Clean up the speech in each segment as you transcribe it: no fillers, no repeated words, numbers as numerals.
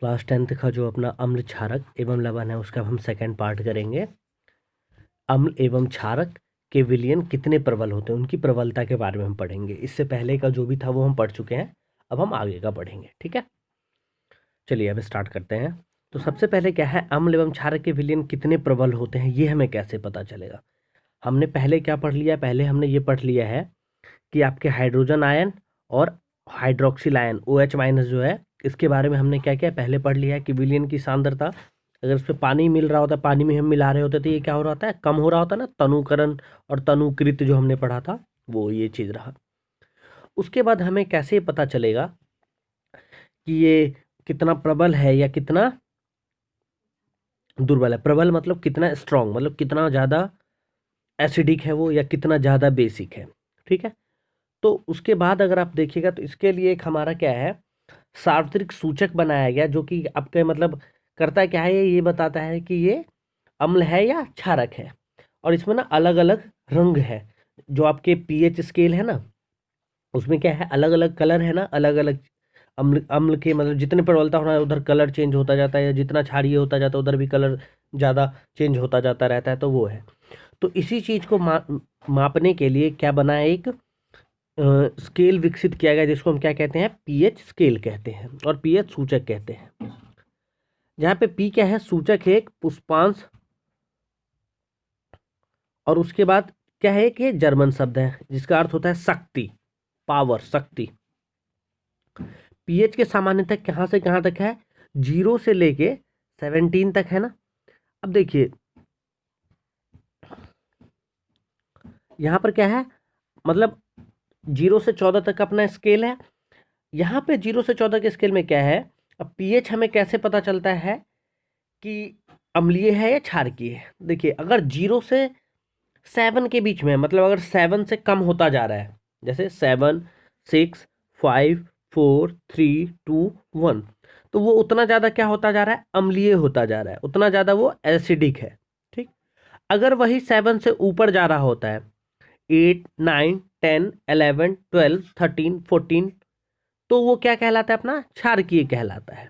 Class 10th का जो अपना अम्ल क्षारक एवं लवण है उसका हम सेकंड पार्ट करेंगे। अम्ल एवं क्षारक के विलयन कितने प्रबल होते हैं, उनकी प्रबलता के बारे में हम पढ़ेंगे। इससे पहले का जो भी था वो हम पढ़ चुके हैं, अब हम आगे का पढ़ेंगे। ठीक है, चलिए अब स्टार्ट करते हैं। तो सबसे पहले क्या है, अम्ल एवं क्षारक के विलयन कितने प्रबल होते हैं ये हमें कैसे पता चलेगा। हमने पहले क्या पढ़ लिया, पहले हमने ये पढ़ लिया है कि आपके हाइड्रोजन आयन और हाइड्रोक्सिल आयन OH- जो है, इसके बारे में हमने क्या क्या पहले पढ़ लिया है कि विलयन की सांद्रता, अगर इस पर पानी मिल रहा होता है, पानी में हम मिला रहे होते तो ये क्या हो रहा होता है, कम हो रहा होता है ना। तनुकरण और तनुकृत जो हमने पढ़ा था वो ये चीज़ रहा। उसके बाद हमें कैसे पता चलेगा कि ये कितना प्रबल है या कितना दुर्बल है। प्रबल मतलब कितना स्ट्रांग, मतलब कितना ज़्यादा एसिडिक है वो या कितना ज़्यादा बेसिक है। ठीक है, तो उसके बाद अगर आप देखिएगा तो इसके लिए एक हमारा क्या है, सार्वत्रिक सूचक बनाया गया, जो कि आपके मतलब करता क्या है, ये बताता है कि ये अम्ल है या क्षारक है। और इसमें ना अलग अलग रंग है, जो आपके पीएच स्केल है ना, उसमें क्या है, अलग अलग कलर है ना, अलग अलग अम्ल अम्ल के मतलब जितने प्रबलता हो रहा है उधर कलर चेंज होता जाता है, या जितना क्षारीय होता जाता है उधर भी कलर ज़्यादा चेंज होता जाता रहता है, तो वो है। तो इसी चीज़ को मापने के लिए क्या बना है, एक स्केल विकसित किया गया, जिसको हम क्या कहते हैं, पीएच स्केल कहते हैं और पीएच सूचक कहते हैं। जहाँ पे पी क्या है, सूचक है एक पुष्पांश, और उसके बाद क्या है कि जर्मन शब्द है जिसका अर्थ होता है शक्ति, पावर, शक्ति। पीएच के सामान्यतः कहाँ से कहाँ तक है, 0 से लेके 17 तक है ना। अब देखिए यहाँ पर क्या है, मतलब 0 से 14 तक अपना स्केल है। यहाँ पे 0 से 14 के स्केल में क्या है, अब पीएच हमें कैसे पता चलता है कि अम्लीय है या क्षारकीय है। देखिए अगर 0 से 7 के बीच में है, मतलब अगर 7 से कम होता जा रहा है, जैसे 7, 6, 5, 4, 3, 2, 1, तो वो उतना ज़्यादा क्या होता जा रहा है, अम्लीय होता जा रहा है, उतना ज़्यादा वो एसिडिक है। ठीक, अगर वही 7 से ऊपर जा रहा होता है, 8, 9, 10, 11, 12, 13, 14, तो वो क्या कहलाता है, अपना क्षारकीय कहलाता है।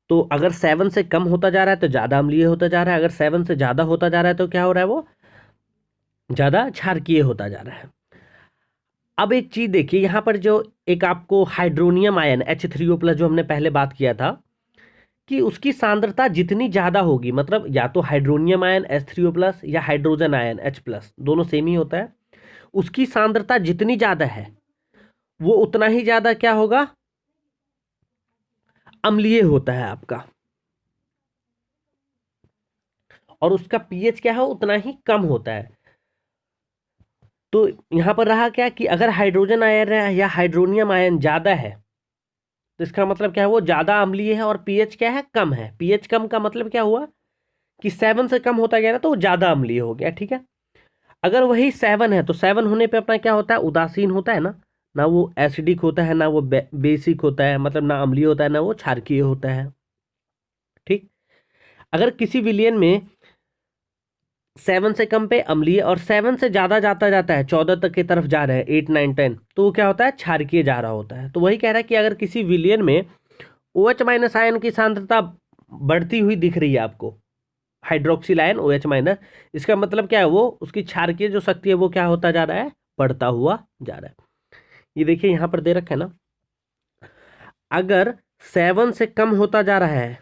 तो अगर 7 से कम होता जा रहा है तो ज़्यादा अम्लीय होता जा रहा है, अगर 7 से ज़्यादा होता जा रहा है तो क्या हो रहा है, वो ज़्यादा क्षारकीय होता जा रहा है। अब एक चीज़ देखिए, यहाँ पर जो एक आपको हाइड्रोनियम आयन H3O+ जो हमने पहले बात किया था कि उसकी सांद्रता जितनी ज़्यादा होगी, मतलब या तो हाइड्रोनियम आयन H3O+ या हाइड्रोजन आयन H+, दोनों सेम ही होता है, उसकी सांद्रता जितनी ज़्यादा है वो उतना ही ज़्यादा क्या होगा, अम्लीय होता है आपका, और उसका पीएच क्या है, उतना ही कम होता है। तो यहाँ पर रहा क्या कि अगर हाइड्रोजन आयन या हाइड्रोनियम आयन ज़्यादा है तो इसका मतलब क्या है, वो ज़्यादा अम्लीय है, और पीएच क्या है, कम है। पीएच कम का मतलब क्या हुआ कि 7 से कम होता गया ना, तो वो ज़्यादा अम्लीय हो गया। ठीक है, अगर वही 7 है तो 7 होने पे अपना क्या होता है, उदासीन होता है ना, ना वो एसिडिक होता है, ना वो बेसिक होता है, मतलब ना अम्लीय होता है, ना वो क्षारकीय होता है। ठीक, अगर किसी विलयन में 7 से कम पे अम्लीय और 7 से ज़्यादा जाता जाता है, 14 तक की तरफ जा रहे हैं, 8, 9, 10, तो वो क्या होता है, क्षारकीय जा रहा होता है। तो वही कह रहा है कि अगर किसी विलयन में OH- आयन की सांद्रता बढ़ती हुई दिख रही है आपको, हाइड्रोक्सिल आयन OH-, इसका मतलब क्या है, वो उसकी क्षारकीय जो शक्ति है वो क्या होता जा रहा है, बढ़ता हुआ जा रहा है। ये देखिए यहाँ पर दे रखा है ना, अगर 7 से कम होता जा रहा है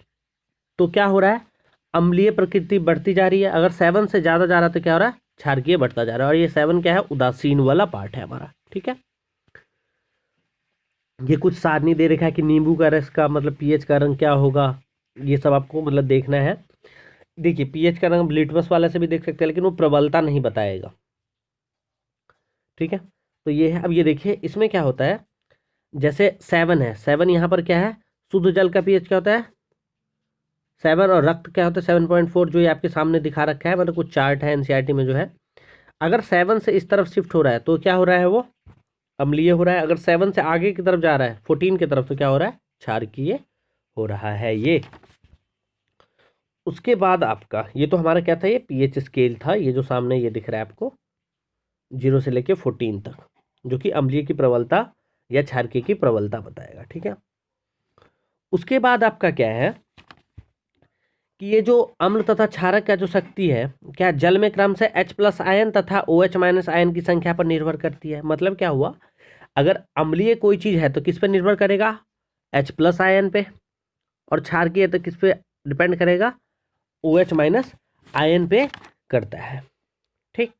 तो क्या हो रहा है, अम्लीय प्रकृति बढ़ती जा रही है। अगर 7 से ज़्यादा जा रहा है तो क्या हो रहा है, क्षारकीय बढ़ता जा रहा है। और ये 7 क्या है, उदासीन वाला पार्ट है हमारा। ठीक है, ये कुछ सारणी दे रखा है कि नींबू का रस का मतलब पीएच का रंग क्या होगा, ये सब आपको मतलब देखना है। देखिए पीएच का रंग लिटमस वाले से भी देख सकते हैं, लेकिन वो प्रबलता नहीं बताएगा। ठीक है, तो ये है। अब ये देखिए इसमें क्या होता है, जैसे 7 है, 7 यहाँ पर क्या है, शुद्ध जल का पीएच क्या होता है 7, और रक्त क्या होता है 7.4, जो ये आपके सामने दिखा रखा है, मतलब कुछ चार्ट है एनसीईआरटी में जो है। अगर 7 से इस तरफ शिफ्ट हो रहा है तो क्या हो रहा है, वो अम्लीय हो रहा है। अगर 7 से आगे की तरफ जा रहा है 14 की तरफ, तो क्या हो रहा है, क्षारकीय हो रहा है ये। उसके बाद आपका ये तो हमारा क्या था, ये पीएच स्केल था, ये जो सामने ये दिख रहा है आपको 0 से लेके 14 तक, जो कि अम्लीय की प्रबलता या क्षारकीय की प्रबलता बताएगा। ठीक है, उसके बाद आपका क्या है कि ये जो अम्ल तथा क्षारक का जो शक्ति है क्या जल में क्रम से H+ आयन तथा OH- आयन की संख्या पर निर्भर करती है। मतलब क्या हुआ, अगर अम्लीय कोई चीज है तो किस पर निर्भर करेगा, H+ आयन पे, और क्षारकीय है तो किस पे डिपेंड करेगा, OH- आयन पे करता है। ठीक,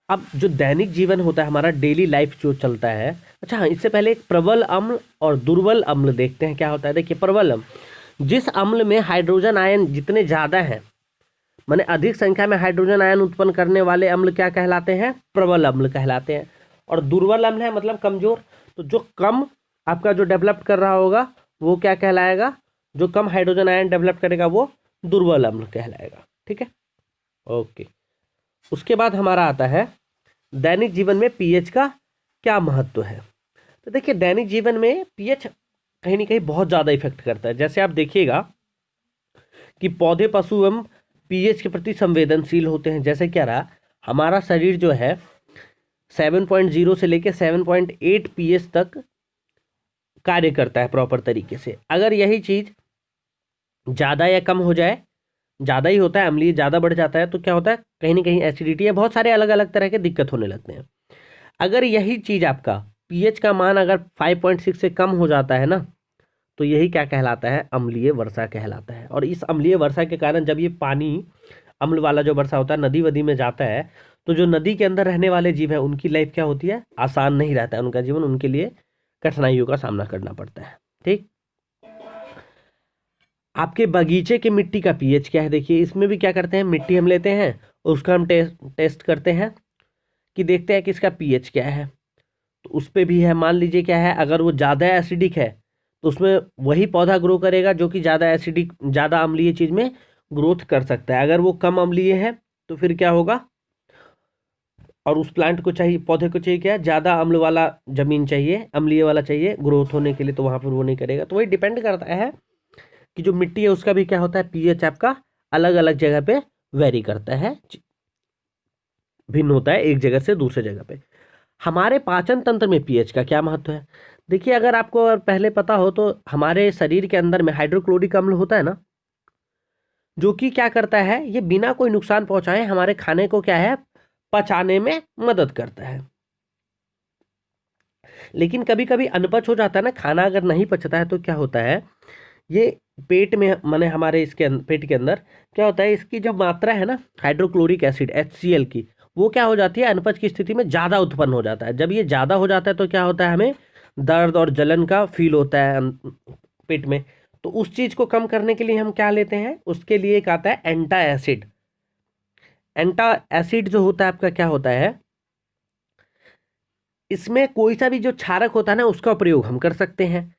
अब जो दैनिक जीवन होता है हमारा, डेली लाइफ जो चलता है, अच्छा हाँ, इससे पहले एक प्रबल अम्ल और दुर्बल अम्ल देखते हैं क्या होता है। देखिए, प्रबल अम्ल, जिस अम्ल में हाइड्रोजन आयन जितने ज़्यादा हैं, माने अधिक संख्या में हाइड्रोजन आयन उत्पन्न करने वाले अम्ल क्या कहलाते हैं, प्रबल अम्ल कहलाते हैं। और दुर्बल अम्ल है मतलब कमजोर, तो जो कम आपका जो डेवलप कर रहा होगा वो क्या कहलाएगा, जो कम हाइड्रोजन आयन डेवलप करेगा वो दुर्बल अम्ल कहलाएगा। ठीक है, ओके। उसके बाद हमारा आता है दैनिक जीवन में पीएच का क्या महत्व है। तो देखिए, दैनिक जीवन में पीएच कहीं ना कहीं बहुत ज़्यादा इफेक्ट करता है। जैसे आप देखिएगा कि पौधे, पशु एवं पीएच के प्रति संवेदनशील होते हैं। जैसे क्या रहा, हमारा शरीर जो है 7.0 से लेकर 7.8 पीएच तक कार्य करता है प्रॉपर तरीके से। अगर यही चीज़ ज़्यादा या कम हो जाए, ज़्यादा ही होता है, अम्लीय ज़्यादा बढ़ जाता है, तो क्या होता है, कहीं ना कहीं एसिडिटी या बहुत सारे अलग अलग तरह के दिक्कत होने लगते हैं। अगर यही चीज़ आपका पीएच का मान अगर 5.6 से कम हो जाता है ना, तो यही क्या कहलाता है, अम्लीय वर्षा कहलाता है। और इस अम्लीय वर्षा के कारण जब ये पानी अम्ल वाला जो वर्षा होता है नदी वदी में जाता है, तो जो नदी के अंदर रहने वाले जीव हैं उनकी लाइफ क्या होती है, आसान नहीं रहता है उनका जीवन, उनके लिए कठिनाइयों का सामना करना पड़ता है। ठीक, आपके बगीचे के मिट्टी का पीएच क्या है। देखिए, इसमें भी क्या करते हैं, मिट्टी हम लेते हैं और उसका हम टेस्ट करते हैं कि देखते हैं कि इसका पीएच क्या है। तो उस पर भी है, मान लीजिए क्या है, अगर वो ज़्यादा एसिडिक है तो उसमें वही पौधा ग्रो करेगा जो कि ज़्यादा एसिडिक, ज़्यादा अम्लीय चीज़ में ग्रोथ कर सकता है। अगर वो कम अम्लीय है तो फिर क्या होगा, और उस प्लांट को चाहिए, पौधे को चाहिए क्या, ज़्यादा अम्ल वाला ज़मीन चाहिए, अम्लीय वाला चाहिए ग्रोथ होने के लिए, तो वहाँ पर वो नहीं करेगा। तो वही डिपेंड करता है कि जो मिट्टी है उसका भी क्या होता है, पीएच आपका अलग अलग जगह पे वेरी करता है, भिन्न होता है एक जगह से दूसरे जगह पे। हमारे पाचन तंत्र में पीएच का क्या महत्व है। देखिए, अगर आपको अगर पहले पता हो तो हमारे शरीर के अंदर में हाइड्रोक्लोरिक अम्ल होता है ना, जो कि क्या करता है, ये बिना कोई नुकसान पहुंचाए हमारे खाने को क्या है, पचाने में मदद करता है। लेकिन कभी कभी अनपच हो जाता है ना, खाना अगर नहीं पचता है तो क्या होता है, ये पेट में, माने हमारे इसके पेट के अंदर क्या होता है, इसकी जो मात्रा है ना हाइड्रोक्लोरिक एसिड HCl की, वो क्या हो जाती है, अनपच की स्थिति में ज़्यादा उत्पन्न हो जाता है। जब ये ज़्यादा हो जाता है तो क्या होता है, हमें दर्द और जलन का फील होता है पेट में। तो उस चीज़ को कम करने के लिए हम क्या लेते हैं, उसके लिए एक आता है एंटा एसिड। एंटा एसिड जो होता है आपका क्या होता है, इसमें कोई सा भी जो क्षारक होता है ना उसका प्रयोग हम कर सकते हैं।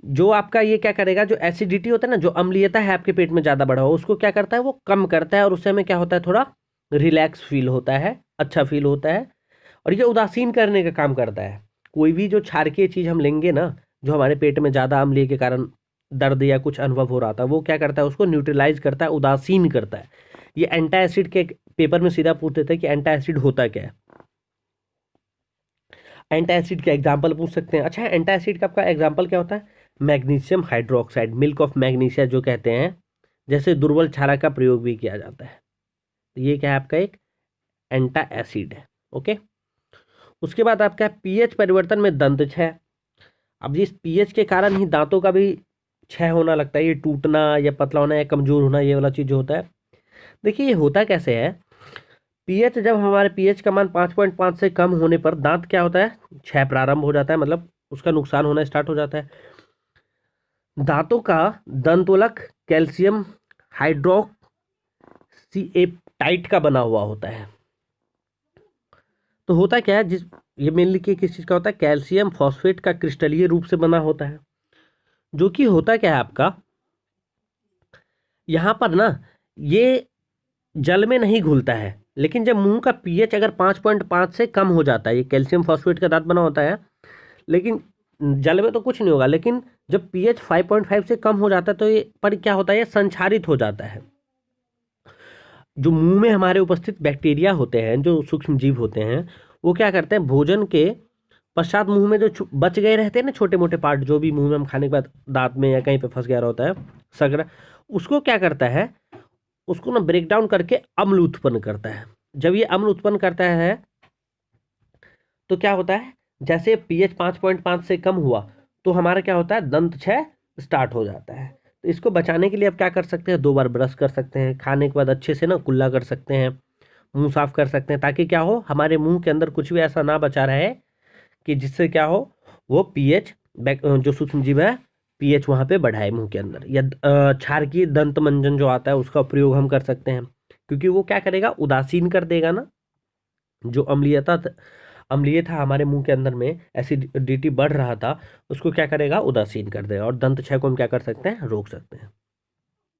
जो आपका ये क्या करेगा, जो एसिडिटी होता है ना, जो अम्लीयता है आपके पेट में ज़्यादा बढ़ा हो, उसको क्या करता है, वो कम करता है, और उससे हमें क्या होता है, थोड़ा रिलैक्स फील होता है, अच्छा फील होता है, और ये उदासीन करने का काम करता है। कोई भी जो क्षारकीय चीज़ हम लेंगे ना, जो हमारे पेट में ज़्यादा अम्लीय के कारण दर्द या कुछ अनुभव हो रहा था, वो क्या करता है, उसको न्यूट्रलाइज करता है, उदासीन करता है। ये एंटा एसिड के पेपर में सीधा पूछ देते हैं कि एंटा एसिड होता क्या है। एंटा एसिड का एग्जाम्पल पूछ सकते हैं। अच्छा, एंटा एसिड का आपका एग्जाम्पल क्या होता है, magnesium hydroxide, milk of magnesia जो कहते हैं, जैसे दुर्बल क्षारक का प्रयोग भी किया जाता है। तो ये क्या है, आपका एक एंटा एसिड है। ओके, उसके बाद आपका पीएच परिवर्तन में दंत क्षय। अब जिस पीएच के कारण ही दांतों का भी क्षय होना लगता है, ये टूटना या पतला होना या कमजोर होना, ये वाला चीज़ जो होता है। देखिए, ये होता कैसे है, पीएच, जब हमारे पीएच का मान 5.5 से कम होने पर दांत क्या होता है, क्षय प्रारंभ हो जाता है, मतलब उसका नुकसान होना स्टार्ट हो जाता है। दांतों का दंतोलक कैल्शियम हाइड्रोक्सीएपेटाइट का बना हुआ होता है। तो होता क्या है, जिस ये मेनली किस चीज़ का होता है, कैल्शियम फॉस्फेट का क्रिस्टलीय रूप से बना होता है, जो कि होता क्या है आपका, यहाँ पर ना ये जल में नहीं घुलता है। लेकिन जब मुंह का पीएच अगर 5.5 से कम हो जाता है, ये कैल्शियम फॉस्फेट का दांत बना होता है, लेकिन जल में तो कुछ नहीं होगा, लेकिन जब पीएच 5.5 से कम हो जाता है तो ये पर क्या होता है, ये संक्षारित हो जाता है। जो मुंह में हमारे उपस्थित बैक्टीरिया होते हैं, जो सूक्ष्म जीव होते हैं, वो क्या करते हैं, भोजन के पश्चात मुंह में जो बच गए रहते हैं ना छोटे मोटे पार्ट, जो भी मुंह में हम खाने के बाद दांत में या कहीं पे फंस गया होता है सगड़ा, उसको क्या करता है, उसको ना ब्रेक डाउन करके अम्ल उत्पन्न करता है। जब ये अम्ल उत्पन्न करता है तो क्या होता है, जैसे पीएच 5.5 से कम हुआ तो हमारा क्या होता है, दंत क्षय स्टार्ट हो जाता है। तो इसको बचाने के लिए आप क्या कर सकते हैं, 2 बार ब्रश कर सकते हैं, खाने के बाद अच्छे से ना कुल्ला कर सकते हैं, मुंह साफ कर सकते हैं, ताकि क्या हो, हमारे मुंह के अंदर कुछ भी ऐसा ना बचा रहे कि जिससे क्या हो, वो पीएच जो सूक्ष्म जीव है पीएच वहाँ पे बढ़ाए मुंह के अंदर। या क्षारकीय दंत मंजन जो आता है उसका प्रयोग हम कर सकते हैं, क्योंकि वो क्या करेगा, उदासीन कर देगा ना जो अम्लीय था हमारे मुंह के अंदर में, एसिडिटी बढ़ रहा था, उसको क्या करेगा, उदासीन कर देगा, और दंत क्षय को हम क्या कर सकते हैं, रोक सकते हैं।